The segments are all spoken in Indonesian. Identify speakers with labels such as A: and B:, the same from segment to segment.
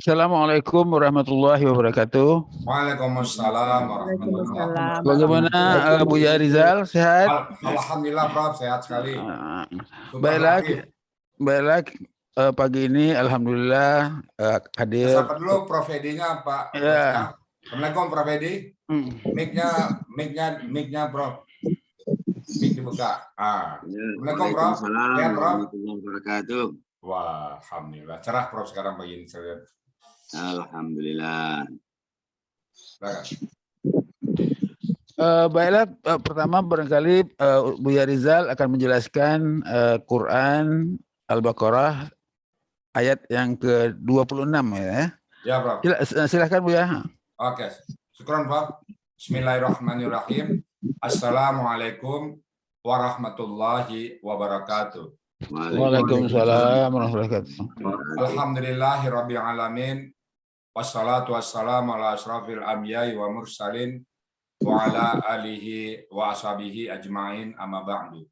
A: Assalamualaikum warahmatullahi wabarakatuh.
B: Waalaikumsalam warahmatullahi
C: Waalaikumsalam
A: Bagaimana
C: warahmatullahi
A: Buya Rizal? Sehat?
B: Alhamdulillah, Prof, sehat sekali.
A: Ah,
B: Super
A: Baiklah,
B: aktif.
A: baiklah. Pagi ini Alhamdulillah hadir.
B: Siapa dulu Prof Edi-nya, Pak Prof ya?
A: Ya.
B: Assalamualaikum Prof Edi.
A: Hmm.
B: Mic-nya Prof. Mic dibuka. Assalamualaikum Prof.
D: Waalaikumsalam
B: Sehat Prof.
D: warahmatullahi wabarakatuh.
B: Wah, alhamdulillah. Cerah Prof sekarang pagi ini saya lihat.
D: Alhamdulillah.
A: Baiklah, pertama barangkali Buya Rizal akan menjelaskan Quran Al-Baqarah ayat yang ke-26 ya.
B: Ya Prof.
A: Silakan Buya.
B: Oke. Syukran Prof. Bismillahirrahmanirrahim. Assalamualaikum warahmatullahi wabarakatuh.
A: Waalaikumsalam warahmatullahi wabarakatuh.
B: Alhamdulillahirabbil alamin. Wassalatu wassalamu ala asrafil anbiya'i wa mursalin wa ala alihi wa ashabihi ajma'in amma ba'du.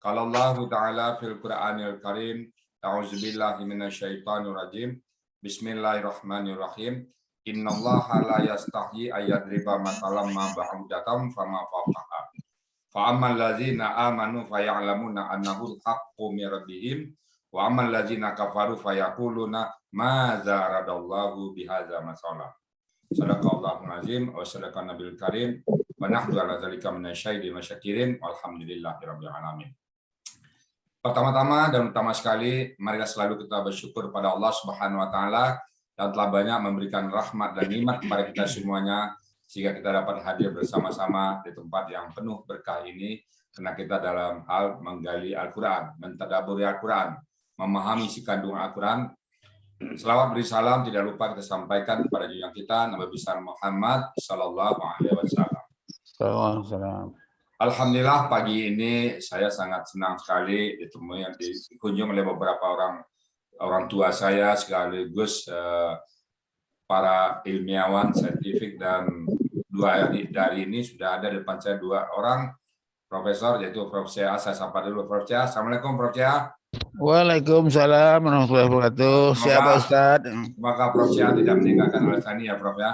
B: Qala Allah Ta'ala fil Qur'anil Karim, a'udzubillahi minasyaitonir rajim. Bismillahirrahmanirrahim. Innallaha la yastahyi ayyadriba masalam ma ba'udatam fama fawqaha. Fa ammal ladzina amanu faya'lamuna annahu al-haqqu min rabbihim wa ammal ladzina kafaru fayaquluna madza radallahu bihadza masala. Sadaqallahul azim wa sadaqan nabiyil karim wa nahnu ala dzalika minasyahidin wa syakirin walhamdulillahirabbil alamin. Pertama-tama dan utama sekali, mari selalu kita bersyukur pada Allah Subhanahu wa taala yang telah banyak memberikan rahmat dan nikmat kepada kita semuanya sehingga kita dapat hadir bersama-sama di tempat yang penuh berkah ini karena kita dalam hal menggali Al-Qur'an, mentadabburi Al-Qur'an, memahami isi kandungan Al-Qur'an. Selawat beri salam tidak lupa kita sampaikan kepada junjungan kita Nabi besar Muhammad sallallahu alaihi wasallam. Alhamdulillah pagi ini saya sangat senang sekali dikunjungi oleh beberapa orang tua saya sekaligus para ilmiawan saintifik dan dua dari ini sudah ada di depan saya dua orang profesor yaitu Prof. Cia. Saya sapa dulu Prof. Cia. Assalamualaikum Prof. Cia.
A: Waalaikumsalam warahmatullahi wabarakatuh. Siapa Ustaz?
B: Semoga Prof. Cia tidak meninggalkan Al-Sani ya Prof ya.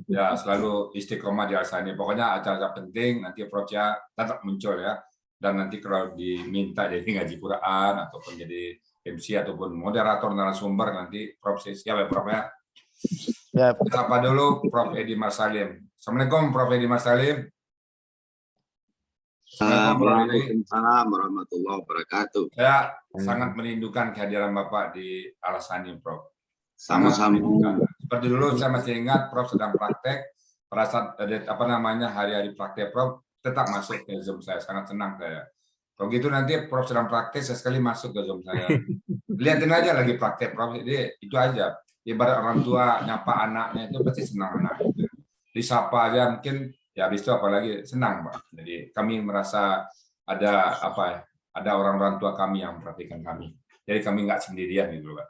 B: Ya selalu istiqomah di Al-Sani. Pokoknya acara penting nanti Prof. Cia tetap muncul ya. Dan nanti kalau diminta jadi ngaji Quran ataupun jadi MC ataupun moderator narasumber nanti Prof. siap ya Prof ya.
A: Ya.
B: Sapa dulu Prof. Edi Marsalim. Assalamualaikum Prof. Edi Marsalim.
D: Waalaikumsalam warahmatullahi wabarakatuh.
B: Saya sangat merindukan kehadiran Bapak di Al-Sani, Prof.
D: Sama-sama.
B: Seperti dulu saya masih ingat Prof sedang praktek, pada saat hari-hari praktek Prof tetap masuk ke Zoom saya, sangat senang saya. Kalau gitu nanti Prof sedang praktek, saya sekali masuk ke Zoom saya. Lihatin aja lagi praktek Prof, jadi itu aja. Ibarat orang tua nyapa anaknya itu pasti senang anak. Disapa aja mungkin. Ya, habis itu apalagi senang, Pak. Jadi kami merasa ada ada orang-orang tua kami yang memperhatikan kami. Jadi kami nggak sendirian gitu, Pak.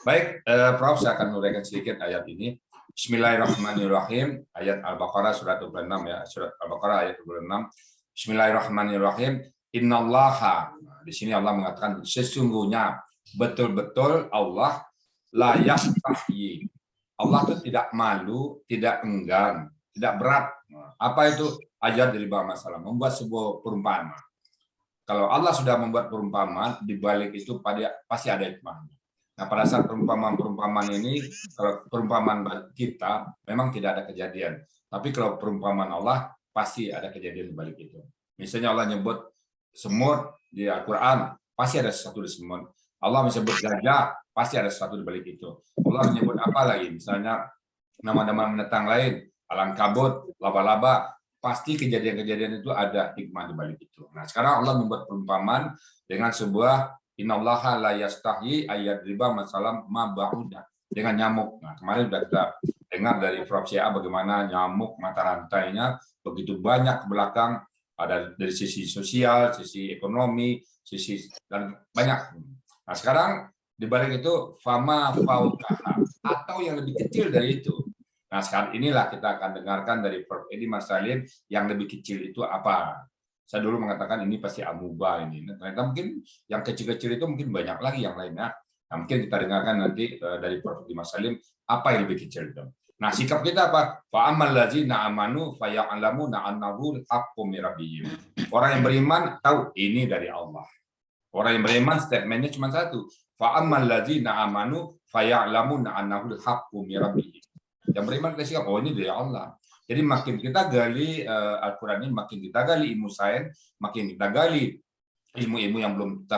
B: Baik, Prof, saya akan uraikan sedikit ayat ini. Bismillahirrahmanirrahim. Ayat Al-Baqarah surat 26 ya, surat Al-Baqarah ayat 26. Bismillahirrahmanirrahim. Innallaha. Di sini Allah mengatakan sesungguhnya betul-betul Allah la yastahyi. Allah itu tidak malu, tidak enggan, tidak berat. Apa itu ayat dari bawah masalah? Membuat sebuah perumpamaan. Kalau Allah sudah membuat perumpamaan, di balik itu pasti ada hikmahnya. Nah, pada saat perumpamaan ini, kalau perumpamaan kita memang tidak ada kejadian. Tapi kalau perumpamaan Allah, pasti ada kejadian di balik itu. Misalnya Allah nyebut semut di Al-Quran, pasti ada sesuatu di semut. Allah menyebut gajah, pasti ada sesuatu di balik itu. Allah menyebut apa lagi? Misalnya nama-nama menetang lain, Al-Ankabut, laba-laba, pasti kejadian-kejadian itu ada hikmah di balik itu. Nah, sekarang Allah membuat perumpamaan dengan sebuah innallaha la yastahyi ayyadriba masalam ma ba'udah dengan nyamuk. Nah, kemarin sudah kita dengar dari Prof. Cia bagaimana nyamuk mata rantainya begitu banyak ke belakang, ada dari sisi sosial, sisi ekonomi, sisi dan banyak. Nah, sekarang di balik itu fama fauqaha atau yang lebih kecil dari itu. Nah, saat inilah kita akan dengarkan dari Prof. Edi Marsalim yang lebih kecil itu apa. Saya dulu mengatakan ini pasti amuba ini. Ternyata mungkin yang kecil-kecil itu mungkin banyak lagi yang lainnya. Nah, mungkin kita dengarkan nanti dari Prof. Dimas Salim apa yang lebih kecil itu. Nah, sikap kita apa? Fa'amal ladzina amanu faya'lamuna annahu al-haqqu min rabbihim. Orang yang beriman tahu ini dari Allah. Orang yang beriman statementnya cuma satu. Fa'amal ladzina amanu faya'lamuna annahu al-haqqu min rabbihim. Yang beriman kita sikap, oh ini dari Allah. Jadi makin kita gali Al-Quran ini, makin kita gali ilmu sains, makin kita gali ilmu-ilmu yang belum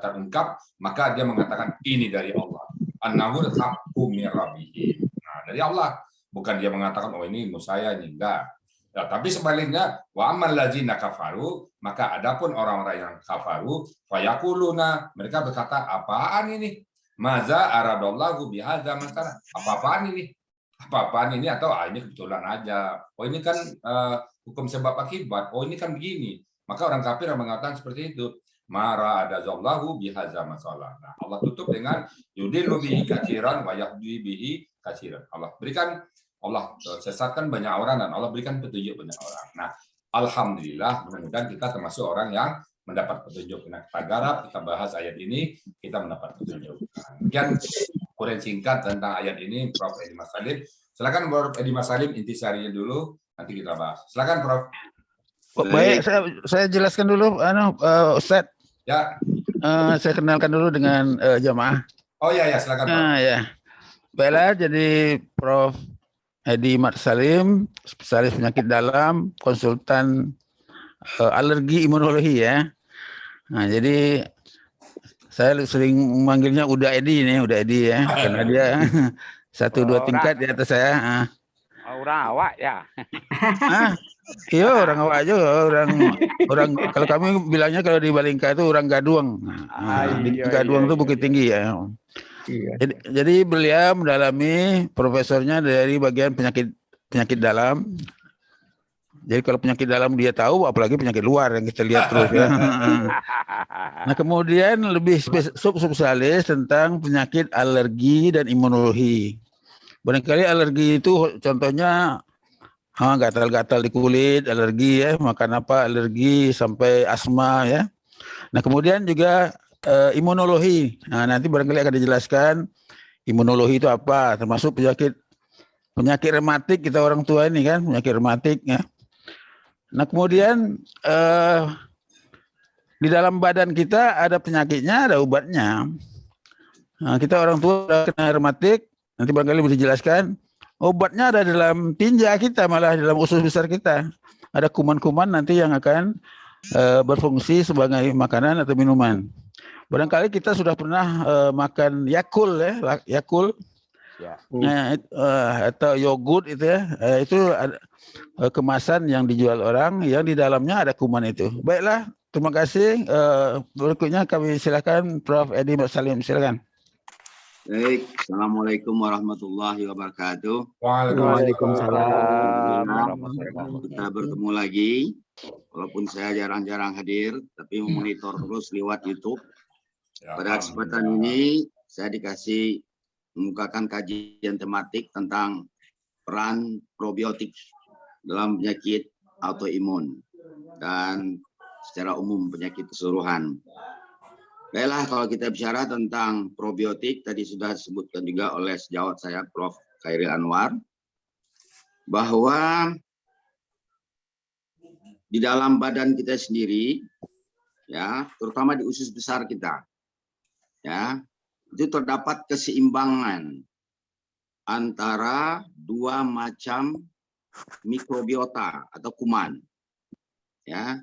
B: terungkap, maka dia mengatakan ini dari Allah. An-nahul haqqu min rabbihim. Nah, dari Allah. Bukan dia mengatakan, oh ini ilmu saya, ini enggak. Ya, tapi sebaliknya, wa ammal ladzina kafaru, maka adapun orang-orang yang kafaru, fayaquluna, mereka berkata, apaan ini? Maza aradallahu bihadza masalah. Apa-apaan ini? Apa-apaan ini atau ini kebetulan aja. Oh ini kan hukum sebab akibat. Oh ini kan begini. Maka orang kafir yang mengatakan seperti itu. Mara ada zallahu bihadza masalah. Nah, Allah tutup dengan yudillu bihi katsiran wa yahdi bihi katsiran. Allah sesatkan banyak orang dan Allah berikan petunjuk banyak orang. Nah, alhamdulillah mudah-mudahan kita termasuk orang yang mendapat petunjuk. Nah, kita garap, kita bahas ayat ini, kita mendapat petunjuk. Kemudian kurang singkat tentang ayat ini, Prof. Edi Mas Salim. Silakan Prof. Edi Mas Salim intisarinya dulu, nanti kita bahas. Silakan Prof.
A: Baik, saya jelaskan dulu, Ustadz.
B: Ya.
A: Saya kenalkan dulu dengan jamaah.
B: Oh ya, silakan Prof.
A: Nah, ya. Baiklah, jadi Prof. Edi Mas Salim, spesialis penyakit dalam, konsultan alergi imunologi ya. Nah, jadi saya sering memanggilnya Uda Edi nih, Uda Edi ya, karena dia 1-2 tingkat di atas saya.
C: Orang awak ya.
A: Iya orang awak aja, orang kalau kami bilangnya kalau di Balingka itu orang Gaduang. Gaduang itu Bukit Tinggi ya. Iya. Jadi beliau mendalami, profesornya dari bagian penyakit dalam. Jadi kalau penyakit dalam dia tahu, apalagi penyakit luar yang kita lihat terus ya. Nah kemudian lebih subspesialis tentang penyakit alergi dan imunologi. Barangkali alergi itu contohnya gatal-gatal di kulit, alergi ya, makan apa alergi sampai asma ya. Nah kemudian juga imunologi. Nah, nanti barangkali akan dijelaskan imunologi itu apa, termasuk penyakit rematik kita orang tua ini kan, penyakit rematik ya. Nah, kemudian di dalam badan kita ada penyakitnya, ada obatnya. Nah, kita orang tua kena rematik, nanti barangkali bisa dijelaskan. Obatnya ada dalam tinja kita, malah dalam usus besar kita. Ada kuman-kuman nanti yang akan berfungsi sebagai makanan atau minuman. Barangkali kita sudah pernah makan Yakult ya, Yakult ya. Atau yogurt itu ya, itu kemasan yang dijual orang yang di dalamnya ada kuman itu. Baiklah, terima kasih. Berikutnya kami silakan Prof. Edi Mas Salim, silakan.
D: Baik, Assalamualaikum warahmatullahi wabarakatuh.
C: Waalaikumsalam.
D: Kita bertemu lagi, walaupun saya jarang-jarang hadir, tapi memonitor terus lewat YouTube. Pada kesempatan ini saya dikasih mengukakan kajian tematik tentang peran probiotik dalam penyakit autoimun dan secara umum penyakit keseluruhan. Baiklah, kalau kita bicara tentang probiotik, tadi sudah disebutkan juga oleh sejawat saya Prof. Khairil Anwar, bahwa di dalam badan kita sendiri, ya, terutama di usus besar kita, ya, itu terdapat keseimbangan antara 2 macam mikrobiota atau kuman, ya.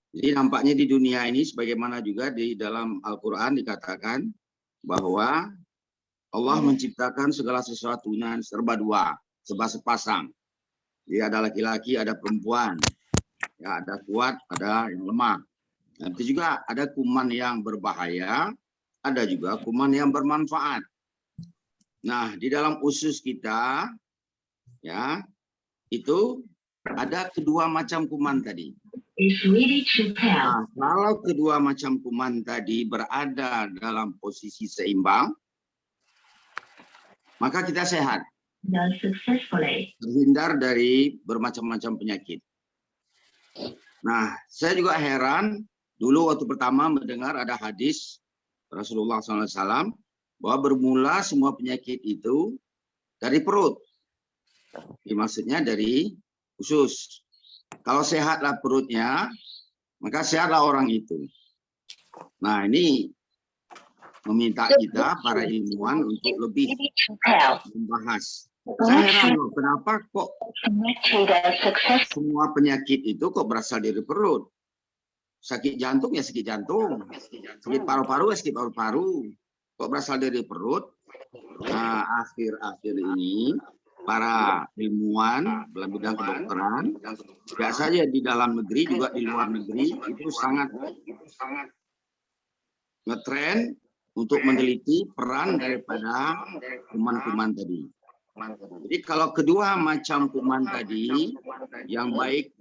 D: Jadi nampaknya di dunia ini, sebagaimana juga di dalam Al-Quran dikatakan bahwa Allah menciptakan segala sesuatunya serba 2, serba sepasang. Jadi ada laki-laki, ada perempuan, ya, ada kuat, ada yang lemah. Nanti juga ada kuman yang berbahaya, ada juga kuman yang bermanfaat. Nah, di dalam usus kita, ya, itu ada kedua macam kuman tadi. Nah, kalau kedua macam kuman tadi berada dalam posisi seimbang, maka kita sehat. Terhindar dari bermacam-macam penyakit. Nah, saya juga heran, dulu waktu pertama mendengar ada hadis Rasulullah SAW bahwa bermula semua penyakit itu dari perut. Maksudnya dari usus. Kalau sehatlah perutnya, maka sehatlah orang itu. Nah, ini meminta kita para ilmuwan untuk lebih membahas. Saya heran loh, kenapa kok semua penyakit itu kok berasal dari perut? Sakit jantung ya sakit jantung, sakit paru-paru ya sakit paru-paru. Kok berasal dari perut? Nah, akhir-akhir ini para ilmuwan dalam bidang kedokteran, tidak saja di dalam negeri juga di luar negeri itu sangat ngetren untuk meneliti peran daripada kuman-kuman tadi. Jadi kalau kedua macam kuman tadi, yang baik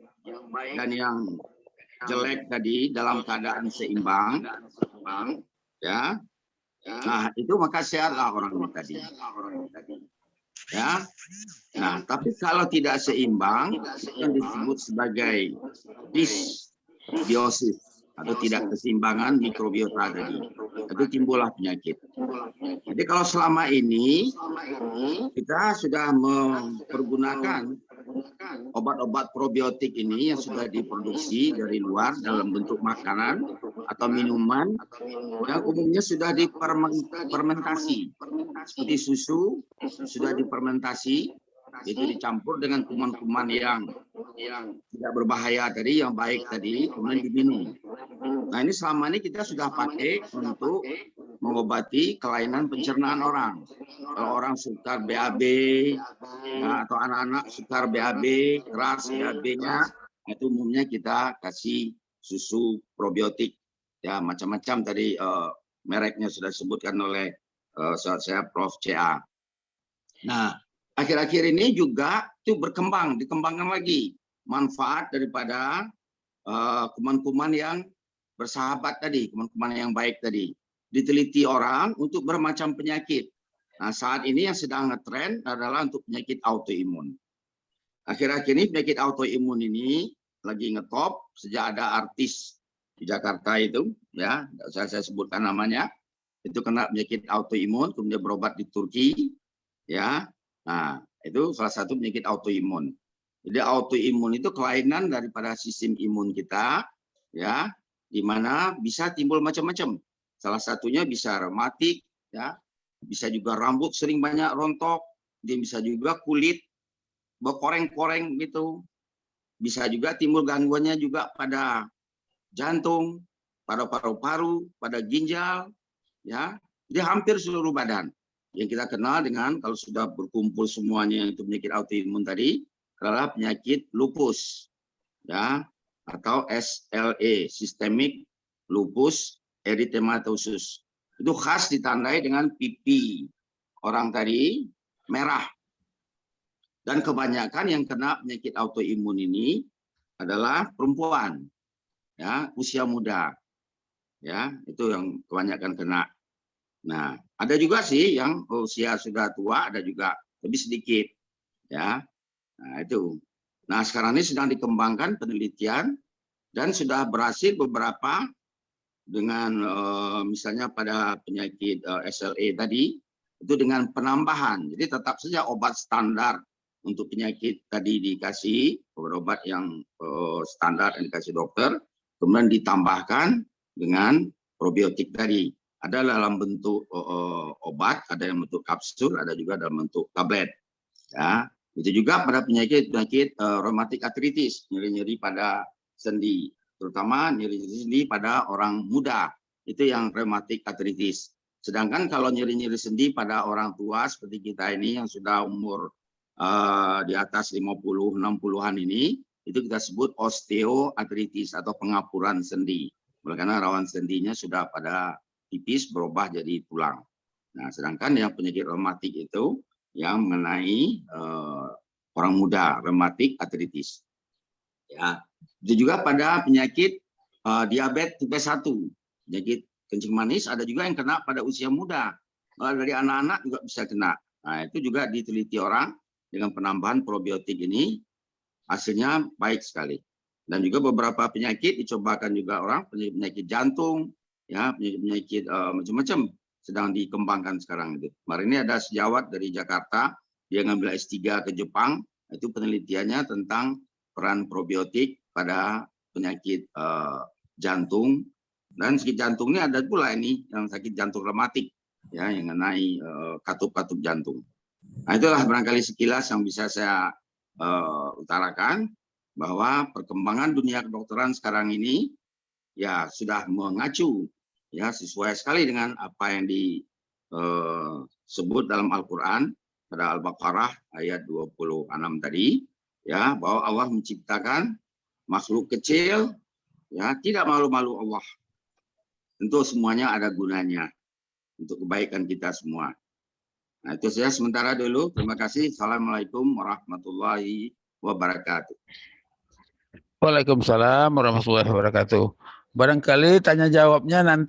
D: dan yang jelek tadi dalam keadaan seimbang, ya, nah itu maka sehatlah orang tadi. Ya, nah tapi kalau tidak seimbang yang disebut sebagai disbiosis atau tidak keseimbangan mikrobiota tadi, itu timbullah penyakit. Jadi kalau selama ini kita sudah mempergunakan obat-obat probiotik ini yang sudah diproduksi dari luar dalam bentuk makanan atau minuman yang umumnya sudah difermentasi, seperti susu sudah difermentasi, itu dicampur dengan kuman-kuman yang tidak berbahaya tadi, yang baik tadi, kemudian diminum. Nah ini selama ini kita sudah pakai untuk mengobati kelainan pencernaan orang. Kalau orang sukar BAB, ya, atau anak-anak sukar BAB, keras BAB-nya, itu umumnya kita kasih susu probiotik. Ya macam-macam tadi mereknya sudah disebutkan oleh sahabat saya Prof. CA. Nah, akhir-akhir ini juga itu dikembangkan lagi manfaat daripada kuman-kuman yang bersahabat tadi, kuman-kuman yang baik tadi. Diteliti orang untuk bermacam penyakit. Nah, saat ini yang sedang ngetren adalah untuk penyakit autoimun. Akhir-akhir ini penyakit autoimun ini lagi ngetop sejak ada artis di Jakarta itu, ya, saya sebutkan namanya, itu kena penyakit autoimun, kemudian berobat di Turki, ya. Nah, itu salah satu penyakit autoimun. Jadi autoimun itu kelainan daripada sistem imun kita, ya, di mana bisa timbul macam-macam. Salah satunya bisa rematik, ya, bisa juga rambut sering banyak rontok, dia bisa juga kulit berkoreng-koreng gitu, bisa juga timbul gangguannya juga pada jantung, pada paru-paru, pada ginjal, ya, jadi hampir seluruh badan. Yang kita kenal dengan kalau sudah berkumpul semuanya itu penyakit autoimun tadi adalah penyakit lupus, ya, atau SLE, Systemic Lupus Erythematosus. Itu khas ditandai dengan pipi orang tadi merah. Dan kebanyakan yang kena penyakit autoimun ini adalah perempuan, ya, usia muda, ya, itu yang kebanyakan kena. Nah, ada juga sih yang usia sudah tua, ada juga lebih sedikit, ya. Nah, itu. Nah, sekarang ini sedang dikembangkan penelitian dan sudah berhasil beberapa dengan misalnya pada penyakit SLE tadi itu dengan penambahan. Jadi tetap saja obat standar untuk penyakit tadi dikasih obat yang standar yang dikasih dokter, kemudian ditambahkan dengan probiotik tadi. Ada dalam bentuk obat, ada yang bentuk kapsul, ada juga dalam bentuk tablet. Ya, itu juga pada penyakit rheumatic arthritis, nyeri-nyeri pada sendi, terutama nyeri-nyeri sendi pada orang muda, itu yang rheumatic arthritis. Sedangkan kalau nyeri-nyeri sendi pada orang tua seperti kita ini yang sudah umur di atas 50, 60-an ini, itu kita sebut osteoartritis atau pengapuran sendi. Karena rawan sendinya sudah pada tipis berubah jadi tulang. Nah, sedangkan yang penyakit reumatik itu yang mengenai orang muda, rheumatic arthritis. Ya, itu juga pada penyakit diabetes tipe 1, penyakit kencing manis, ada juga yang kena pada usia muda. Dari anak-anak juga bisa kena. Nah, itu juga diteliti orang dengan penambahan probiotik ini, hasilnya baik sekali. Dan juga beberapa penyakit dicobakan juga orang, penyakit jantung, ya, penyakit macam-macam. sedang dikembangkan sekarang itu. Kemarin ini ada sejawat dari Jakarta, dia ngambil S3 ke Jepang, itu penelitiannya tentang peran probiotik pada penyakit jantung, dan sakit jantung ini ada pula ini yang sakit jantung rematik, ya, yang mengenai katup-katup jantung. Nah, itulah barangkali sekilas yang bisa saya utarakan, bahwa perkembangan dunia kedokteran sekarang ini ya sudah mengacu, ya, sesuai sekali dengan apa yang disebut dalam Al-Quran pada Al-Baqarah ayat 26 tadi, ya, bahwa Allah menciptakan makhluk kecil, ya, tidak malu-malu Allah. Tentu semuanya ada gunanya untuk kebaikan kita semua. Nah, itu saja sementara dulu. Terima kasih. Assalamualaikum warahmatullahi wabarakatuh.
A: Waalaikumsalam warahmatullahi wabarakatuh. Barangkali tanya jawabnya nanti